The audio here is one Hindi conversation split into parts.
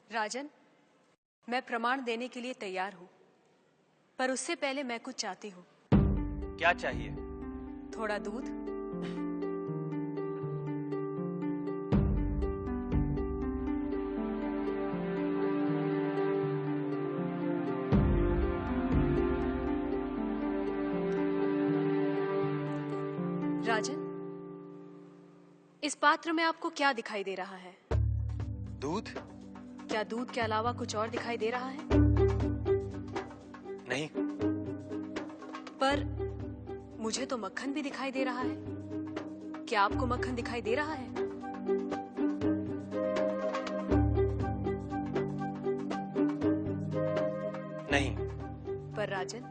राजन, मैं प्रमाण देने के लिए तैयार हूं, पर उससे पहले मैं कुछ चाहती हूं। क्या चाहिए? थोड़ा दूध। राजन, इस पात्र में आपको क्या दिखाई दे रहा है? दूध? क्या दूध के अलावा कुछ और दिखाई दे रहा है? नहीं। पर मुझे तो मक्खन भी दिखाई दे रहा है। क्या आपको मक्खन दिखाई दे रहा है? नहीं। पर राजन,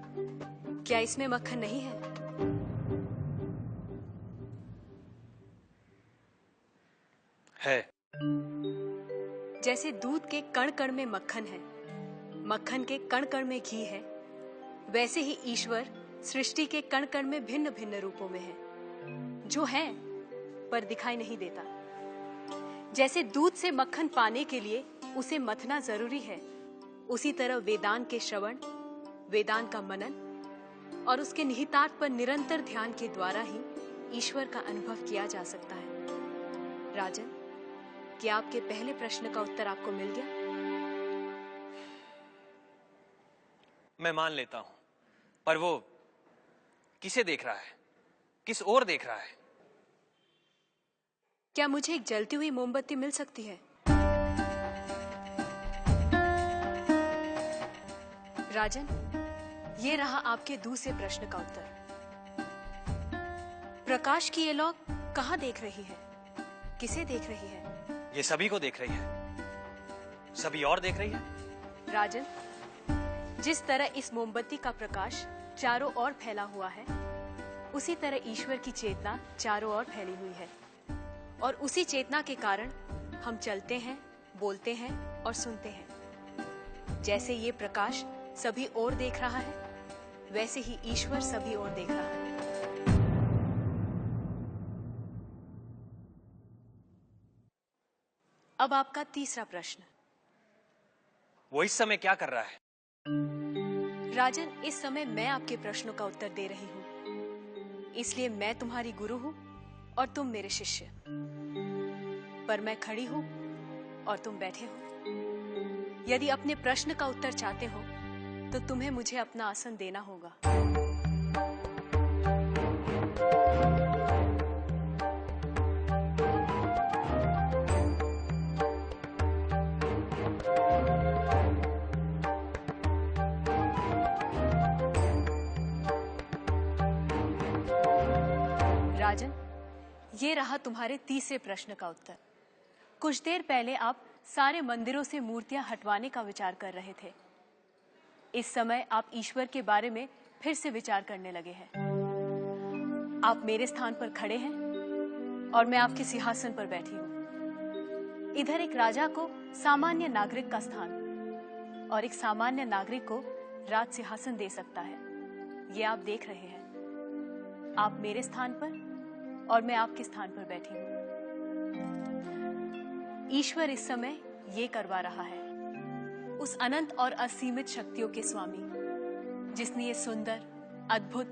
क्या इसमें मक्खन नहीं है? है। जैसे दूध के कण कण में मक्खन है, मक्खन के कण कण में घी है, वैसे ही ईश्वर सृष्टि के कण कण में भिन्न भिन्न रूपों में है, जो है पर दिखाई नहीं देता। जैसे दूध से मक्खन पाने के लिए उसे मथना जरूरी है, उसी तरह वेदांत के श्रवण, वेदांत का मनन और उसके निहितार्थ पर निरंतर ध्यान के द्वारा ही ईश्वर का अनुभव किया जा सकता है। राजन, क्या आपके पहले प्रश्न का उत्तर आपको मिल गया? मैं मान लेता हूं, पर वो किसे देख रहा है? किस ओर देख रहा है? क्या मुझे एक जलती हुई मोमबत्ती मिल सकती है? राजन, ये रहा आपके दूसरे प्रश्न का उत्तर। प्रकाश की ये लौ कहां देख रही है? किसे देख रही है? ये सभी को देख रही है। सभी और देख रही है। राजन, जिस तरह इस मोमबत्ती का प्रकाश चारों ओर फैला हुआ है, उसी तरह ईश्वर की चेतना चारों ओर फैली हुई है, और उसी चेतना के कारण हम चलते हैं, बोलते हैं और सुनते हैं। जैसे ये प्रकाश सभी ओर देख रहा है, वैसे ही ईश्वर सभी ओर देख रहा है। अब आपका तीसरा प्रश्न। वो इस समय क्या कर रहा है? राजन, इस समय मैं आपके प्रश्नों का उत्तर दे रही हूं, इसलिए मैं तुम्हारी गुरु हूं और तुम मेरे शिष्य। पर मैं खड़ी हूं और तुम बैठे हो। यदि अपने प्रश्न का उत्तर चाहते हो तो तुम्हें मुझे अपना आसन देना होगा। राजन, ये रहा तुम्हारे तीसरे प्रश्न का उत्तर। कुछ देर पहले आप सारे मंदिरों से मूर्तियां हटवाने का विचार कर रहे थे। इस समय आप ईश्वर के बारे में फिर से विचार करने लगे हैं। आप मेरे स्थान पर खड़े हैं और मैं आपके सिंहासन पर बैठी हूं। इधर एक राजा को सामान्य नागरिक का स्थान और एक सामान्य नागरिक को राज सिंहासन दे सकता है, ये आप देख रहे हैं। आप मेरे स्थान पर और मैं आपके स्थान पर बैठी हूं। ईश्वर इस समय ये करवा रहा है, उस अनंत और असीमित शक्तियों के स्वामी, जिसने ये सुंदर, अद्भुत,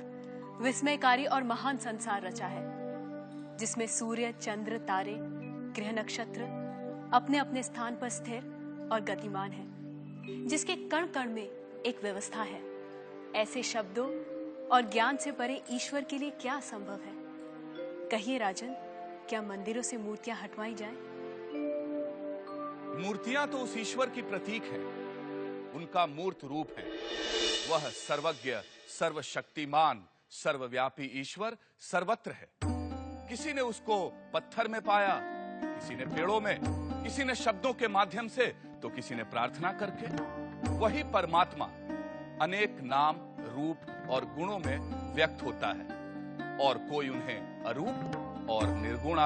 विस्मयकारी और महान संसार रचा है, जिसमें सूर्य, चंद्र, तारे, ग्रह, नक्षत्र अपने अपने स्थान पर स्थिर और गतिमान हैं, जिसके कण कण में एक व्यवस्था है। ऐसे शब्दों और ज्ञान से परे ईश्वर के लिए क्या संभव है? कहिए राजन, क्या मंदिरों से मूर्तियां हटवाई जाएं? मूर्तियां तो उस ईश्वर की प्रतीक है, उनका मूर्त रूप है। वह सर्वज्ञ, सर्वशक्तिमान, सर्वव्यापी ईश्वर सर्वत्र है। किसी ने उसको पत्थर में पाया, किसी ने पेड़ों में, किसी ने शब्दों के माध्यम से, तो किसी ने प्रार्थना करके। वही परमात्मा अनेक नाम, रूप और गुणों में व्यक्त होता है, और कोई उन्हें अरूप और निर्गुण